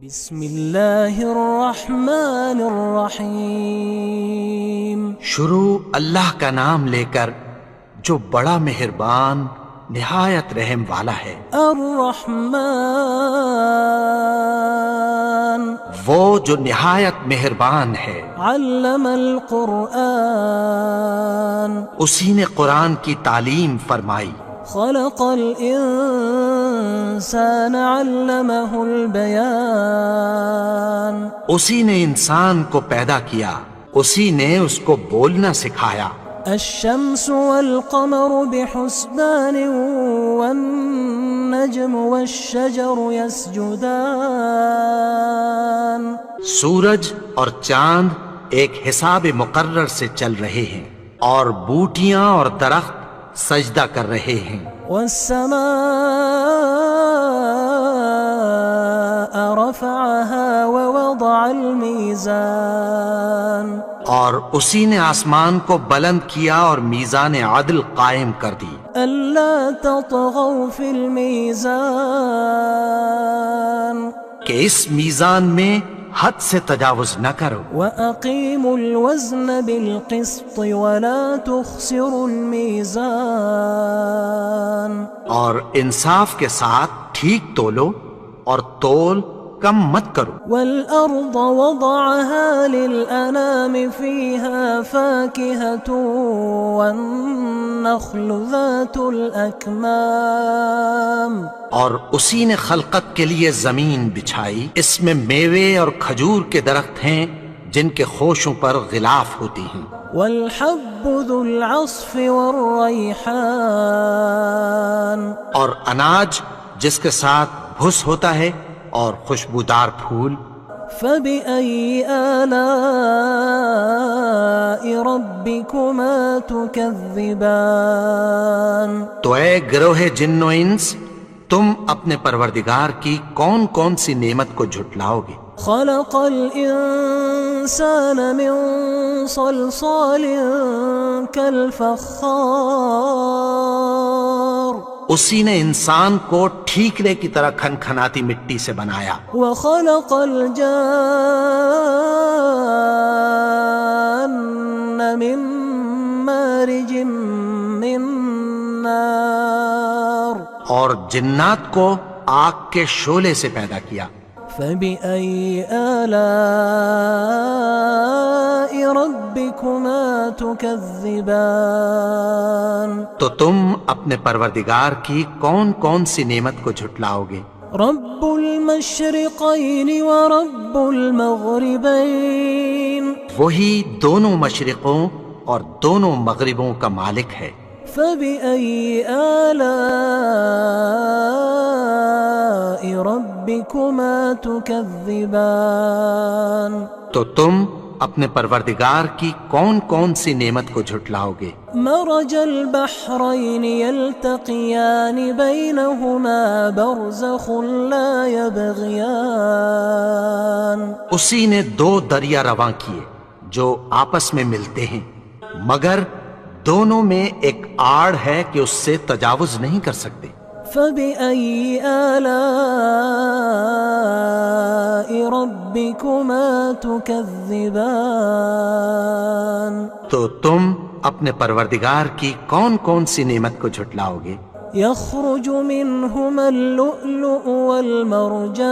بسم اللہ الرحمن الرحیم۔ شروع اللہ کا نام لے کر جو بڑا مہربان نہایت رحم والا ہے۔ الرحمن وہ جو نہایت مہربان ہے۔ علم القرآن اسی نے قرآن کی تعلیم فرمائی۔ خلق الانسان علمہ البیان اسی نے انسان کو پیدا کیا، اسی نے اس کو بولنا سکھایا۔ الشمس والقمر بحسبان والنجم والشجر يسجدان سورج اور چاند ایک حساب مقرر سے چل رہے ہیں، اور بوٹیاں اور درخت سجدہ کر رہے ہیں۔ والسماء رفعها ووضع الميزان اور اسی نے آسمان کو بلند کیا اور میزان عدل قائم کر دی۔ ألا تطغوا في الميزان کہ اس میزان میں حد سے تجاوز نہ کرو۔ وأقيموا الوزن بالقسط ولا تخسروا الميزان اور انصاف کے ساتھ ٹھیک تولو اور تول کم مت کرو۔ والأرض وضعها للأنام فيها فاكهة والنخل ذات الأكمام اور اسی نے خلقت کے لیے زمین بچھائی، اس میں میوے اور کھجور کے درخت ہیں جن کے خوشوں پر غلاف ہوتی ہیں۔ والحب ذو العصف والريحان اور اناج جس کے ساتھ بھس ہوتا ہے اور خوشبودار پھول۔ فبأي آلاء ربكما تكذبان تو اے گروہ جن و انس، تم اپنے پروردگار کی کون کون سی نعمت کو جھٹلاؤ گے؟ خلق الإنسان من صلصال كالفخار اسی نے انسان کو ٹھیکرے کی طرح کھنکھناتی مٹی سے بنایا۔ وخلق الجان من مارج من نار اور جنات کو آگ کے شعلے سے پیدا کیا۔ فبأي آلاء ربكما تكذبان تو تم اپنے پروردگار کی کون کون سی نعمت کو جھٹلاؤ گے؟ رب المشرقين ورب المغربين وہی دونوں مشرقوں اور دونوں مغربوں کا مالک ہے۔ فبأي آلاء ربكما تكذبان تو تم اپنے پروردگار کی کون کون سی نعمت کو جھٹلاؤ گے؟ مرج البحرين يلتقيان بينهما برزخ لا يبغيان اسی نے دو دریا رواں کیے جو آپس میں ملتے ہیں، مگر دونوں میں ایک آڑ ہے کہ اس سے تجاوز نہیں کر سکتے۔ فبأي آلاء ربكما تكذبان تو تم اپنے پروردگار کی کون کون سی نعمت کو جھٹلاؤ گے؟ يخرج منهما اللؤلؤ والمرجان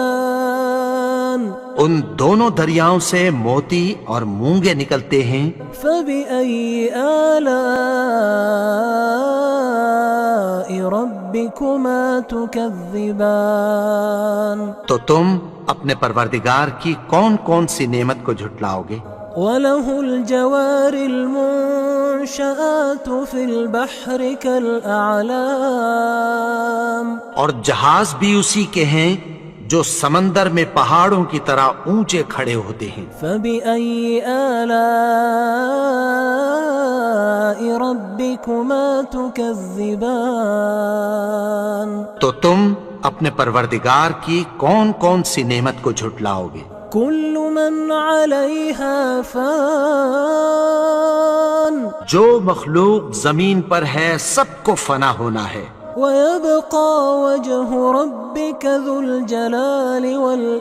ان دونوں دریاؤں سے موتی اور مونگے نکلتے ہیں۔ فبأي آلاء ربكما تكذبان تو تم اپنے پروردگار کی کون کون سی نعمت کو جھٹلاؤ گے؟ وله الجوار المنشآت في البحر كالأعلام اور جہاز بھی اسی کے ہیں جو سمندر میں پہاڑوں کی طرح اونچے کھڑے ہوتے ہیں۔ فبأي آلاء ربكما تكذبان تو تم اپنے پروردگار کی کون کون سی نعمت کو جھٹلاؤ گے؟ كل من عليها فان جو مخلوق زمین پر ہے سب کو فنا ہونا ہے۔ ويبقى وجه ربك ذو الجلال والإكرام.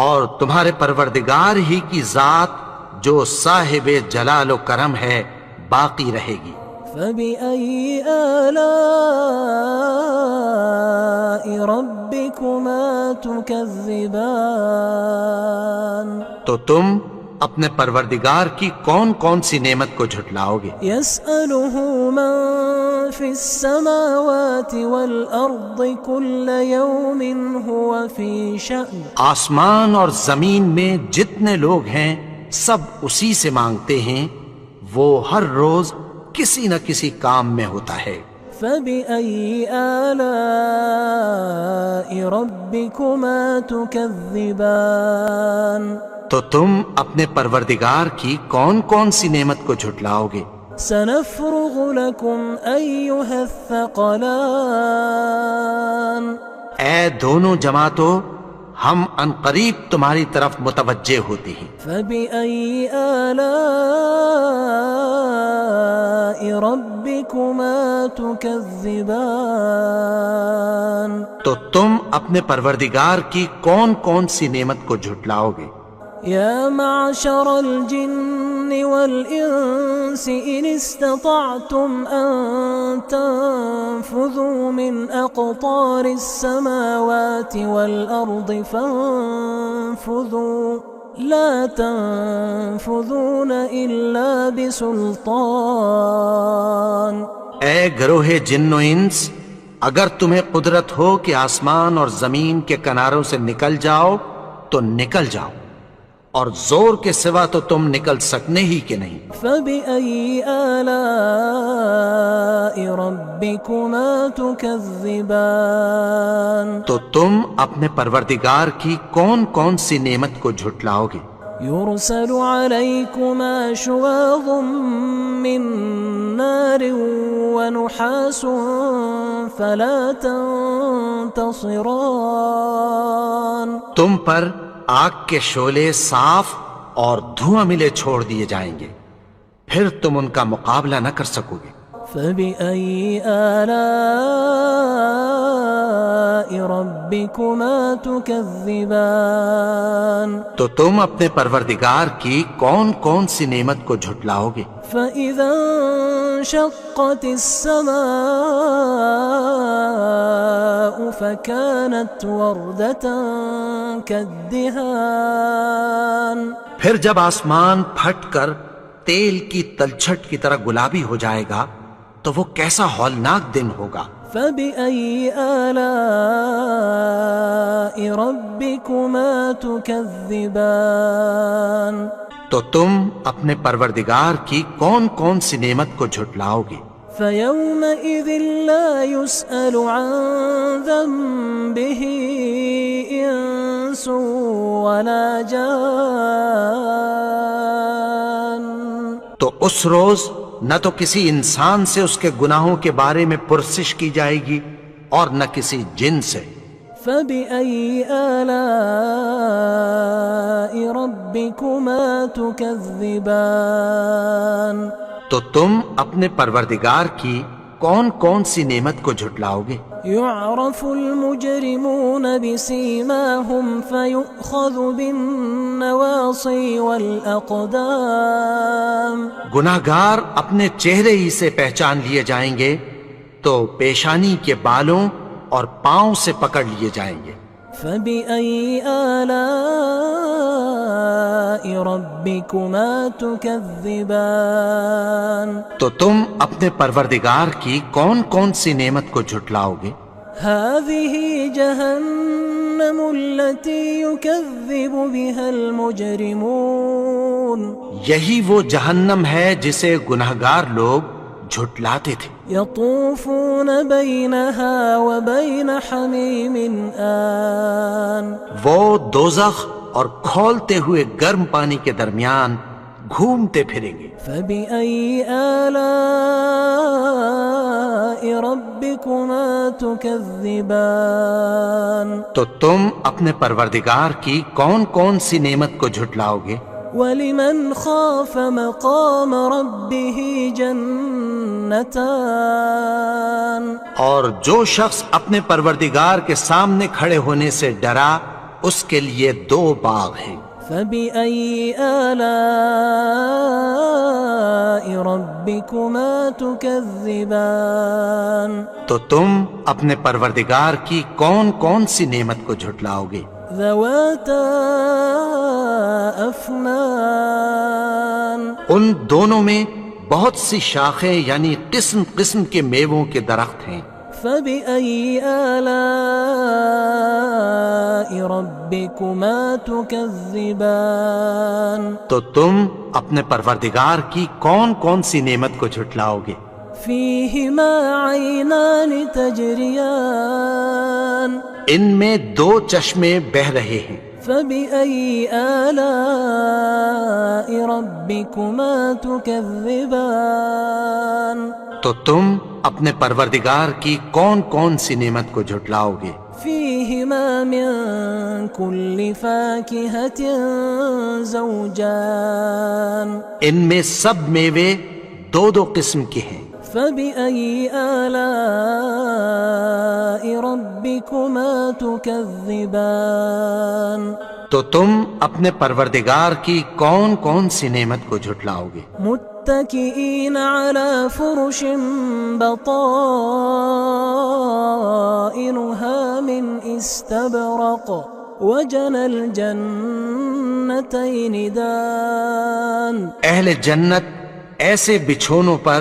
اور تمہارے پروردگار ہی کی ذات جو صاحب جلال و کرم ہے باقی رہے گی. فبأي آلاء ربكما تكذبان. تو تم اپنے پروردگار کی کون کون سی نعمت کو جھٹلاؤ گے؟ يسأله من في السماوات والأرض كل يوم هو في شأن. آسمان اور زمین میں جتنے لوگ ہیں سب اسی سے مانگتے ہیں، وہ ہر روز کسی نہ کسی کام میں ہوتا ہے. فبأي آلاء ربكما تكذبان. تو تم اپنے پروردگار کی کون کون سی نعمت کو جھٹلاؤ گے؟ سنفرغ لكم أيها الثقلان. اے دونوں جماعتوں، ہم عنقریب تمہاری طرف متوجہ ہوتے ہیں. فبأي آلاء ربكما تكذبان. تو تم اپنے پروردگار کی کون کون سی نعمت کو جھٹلاؤ گے؟ يا معشر الجن والإنس إن استطعتم أن تنفذوا من أقطار السماوات والأرض فانفذوا لا تنفذون إلا بسلطان. اے گروہ جن و انس، اگر تمہیں قدرت ہو کہ آسمان اور زمین کے کناروں سے نکل جاؤ تو نکل جاؤ، اور زور کے سوا تو تم نکل سکنے ہی کہ نہیں. فبأي آلاء ربكما تكذبان. تو تم اپنے پروردگار کی کون کون سی نعمت کو جھٹلاؤ گے؟ يرسل عليكما شواظ من نار ونحاس فلا تنتصران. تم پر آگ کے شعلے صاف اور دھواں ملے چھوڑ دیے جائیں گے، پھر تم ان کا مقابلہ نہ کر سکو گے. فبأي آلاء ربكما تكذبان. تو تم اپنے پروردگار کی کون کون سی نعمت کو جھٹلاؤ گے؟ فإذا انشقت السماء فكانت وردة كالدهان. پھر جب آسمان پھٹ کر تیل کی تلچھٹ کی طرح گلابی ہو جائے گا تو وہ کیسا ہولناک دن ہوگا. فبأي آلاء ربكما تكذبان. تو تم اپنے پروردگار کی کون کون سی نعمت کو جھٹلاؤ گے؟ فيومئذ لا يسأل عن ذنبه إنس ولا جان. تو اس روز نہ تو کسی انسان سے اس کے گناہوں کے بارے میں پرسش کی جائے گی اور نہ کسی جن سے. فبأي آلاء ربكما تكذبان. تو تم اپنے پروردگار کی کون کون سی نعمت کو جھٹلاؤ گے؟ يعرف المجرمون بسيماهم فيؤخذ بالنواصي والأقدام. گناہگار اپنے چہرے ہی سے پہچان لیے جائیں گے تو پیشانی کے بالوں اور پاؤں سے پکڑ لیے جائیں گے. فبأي آلاء ربكما تكذبان. تو تم اپنے پروردگار کی کون کون سی نعمت کو جھٹلاؤ گے؟ هذه جهنم التي يكذب بها المجرمون. یہی وہ جہنم ہے جسے گناہگار لوگ جھٹلاتے تھے. يطوفون بينها وبين حميم آن. وہ دوزخ اور کھولتے ہوئے گرم پانی کے درمیان گھومتے پھریں گے. فبأي آلاء ربكما تكذبان. تو تم اپنے پروردگار کی کون کون سی نعمت کو جھٹلاؤ گے؟ ولمن خاف مقام ربه جنتان اور جو شخص اپنے پروردگار کے سامنے کھڑے ہونے سے ڈرا اس کے لیے 2 باغ ہیں۔ فبأي آلاء ربكما تكذبان تو تم اپنے پروردگار کی کون کون سی نعمت کو جھٹلاؤ گے؟ ذواتا افنان ان دونوں میں بہت سی شاخیں یعنی قسم قسم کے میووں کے درخت ہیں۔ فبأي آلاء ربكما تكذبان تو تم اپنے پروردگار کی کون کون سی نعمت کو جھٹلاؤ گے؟ فيهما عينان تجريان ان میں 2 چشمے بہہ رہے ہیں۔ فبأي آلاء ربكما تكذبان تو تم اپنے پروردگار کی کون کون سی نعمت کو جھٹلاؤ گے؟ فيهما من كل فاكهة زوجان ان میں سب میوے 2 قسم کے ہیں۔ فبأي آلاء ربكما تكذبان تو تم اپنے پروردگار کی کون کون سی نعمت کو جھٹلاؤ گے؟ متكئين على فرش بطائنها من استبرق وجنى الجنتين دان اہل جنت ایسے بچھونوں پر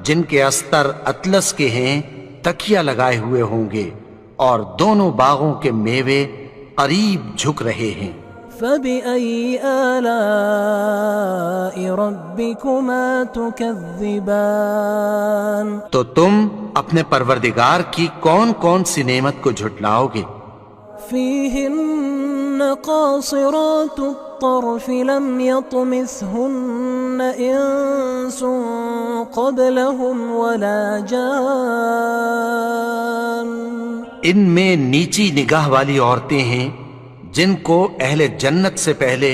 جن کے استر اطلس کے ہیں تکیہ لگائے ہوئے ہوں گے اور دونوں باغوں کے میوے قریب جھک رہے ہیں۔ فبأي آلاء ربكما تكذبان تو تم اپنے پروردگار کی کون کون سی نعمت کو جھٹلاؤ گے؟ فيهن قاصرات الطرف لم يطمثهن إنس قبلهم ولا جان ان میں نیچی نگاہ والی عورتیں ہیں جن کو اہل جنت سے پہلے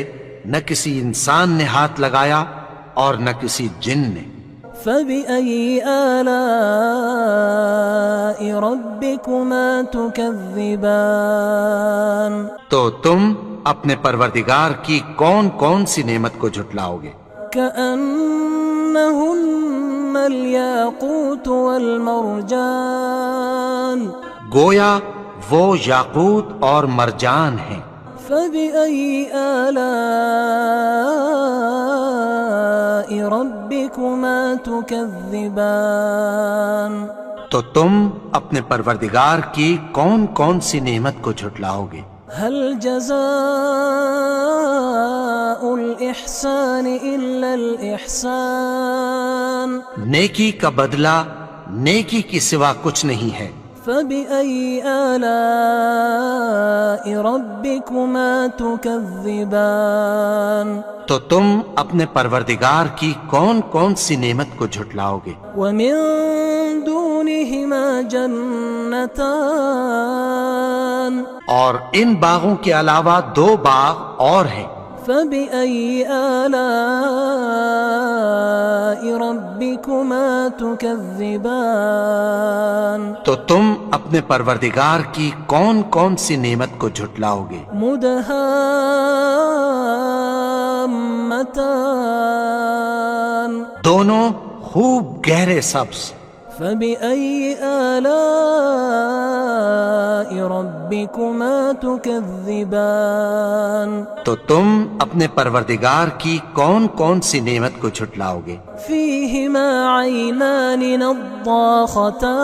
نہ کسی انسان نے ہاتھ لگایا اور نہ کسی جن نے۔ فبأي آلاء ربكما تكذبان تو تم اپنے پروردگار کی کون کون سی نعمت کو جھٹلاؤ گے؟ كأنهن الياقوت والمرجان گویا وہ یاقوت اور مرجان ہیں۔ فبأي آلاء ربكما تكذبان تو تم اپنے پروردگار کی کون کون سی نعمت کو جھٹلاؤ گے؟ هل جزاء الإحسان إلا الإحسان نیکی کا بدلہ نیکی کی سوا کچھ نہیں ہے۔ فبأي آلاء ربكما تكذبان تو تم اپنے پروردگار کی کون کون سی نعمت کو جھٹلاؤ گے؟ ومن دونهما جنتان اور ان باغوں کے علاوہ 2 باغ اور ہیں۔ فبأي آلاء ربكما تكذبان تو تم اپنے پروردگار کی کون کون سی نعمت کو جھٹلاؤ گے؟ مدهامتان دونوں خوب گہرے سبز۔ فبأي آلاء ربكما تكذبان تو تم اپنے پروردگار کی کون کون سی نعمت کو جھٹلاؤ گے؟ فيهما عينان نضاختان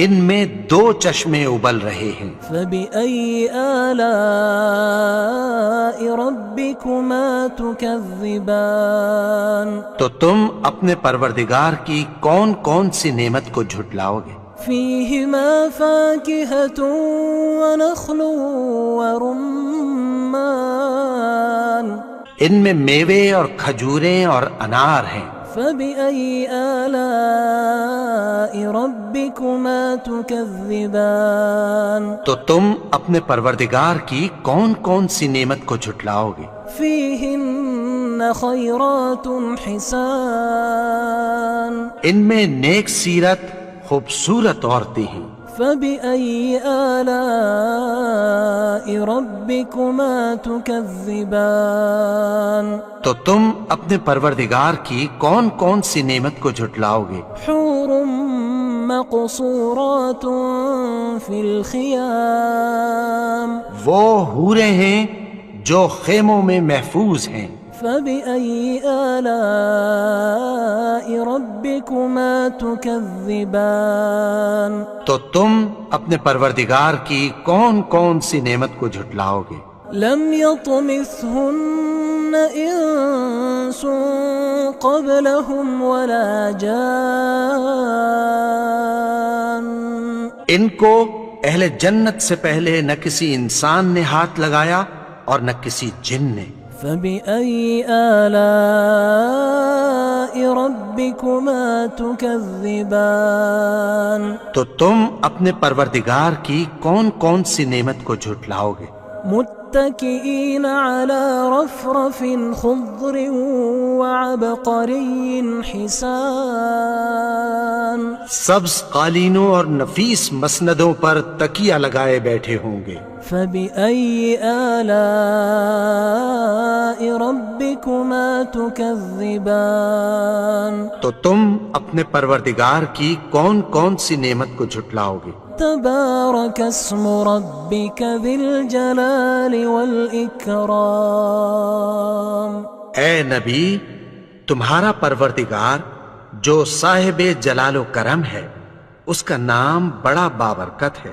ان میں 2 چشمے ابل رہے ہیں۔ فبأي آلاء ربكما تكذبان تو تم اپنے پروردگار کی کون کون سی نعمت کو جھٹلاؤ گے؟ فيهما فاكهة ونخل ورمان ان میں میوے اور کھجوریں اور انار ہیں۔ فبأي آلاء ربكما تكذبان تو تم اپنے پروردگار کی کون کون سی نعمت کو جھٹلاؤ گے؟ فيهن خيرات حسان ان میں نیک سیرت خوبصورت عورتیں ہیں. فبأي آلاء ربكما تكذبان تو تم اپنے پروردگار کی کون کون سی نعمت کو جھٹلاؤ گے؟ حور مقصورات في الخيام وہ حوریں ہیں جو خیموں میں محفوظ ہیں. فبأي آلاء ربكما تكذبان تو تم اپنے پروردگار کی کون کون سی نعمت کو جھٹلاؤ گے؟ لم يطمثهن إنس قبلهم ولا جان ان کو اہل جنت سے پہلے نہ کسی انسان نے ہاتھ لگایا اور نہ کسی جن نے. فبأي آلاء ربكما تكذبان تو تم اپنے پروردگار کی کون کون سی نعمت کو جھٹلاؤ گے؟ متكئين على رفرف خضر وعبقري حسان سبز قالینوں اور نفیس مسندوں پر تکیہ لگائے بیٹھے ہوں گے. فبأي آلاء ربكما تكذبان تو تم اپنے پروردگار کی کون کون سی نعمت کو جھٹلاؤ گے؟ تبارك اسم ربك ذي الجلال والإكرام اے نبی، تمہارا پروردگار جو صاحب جلال و کرم ہے، اس کا نام بڑا بابرکت ہے.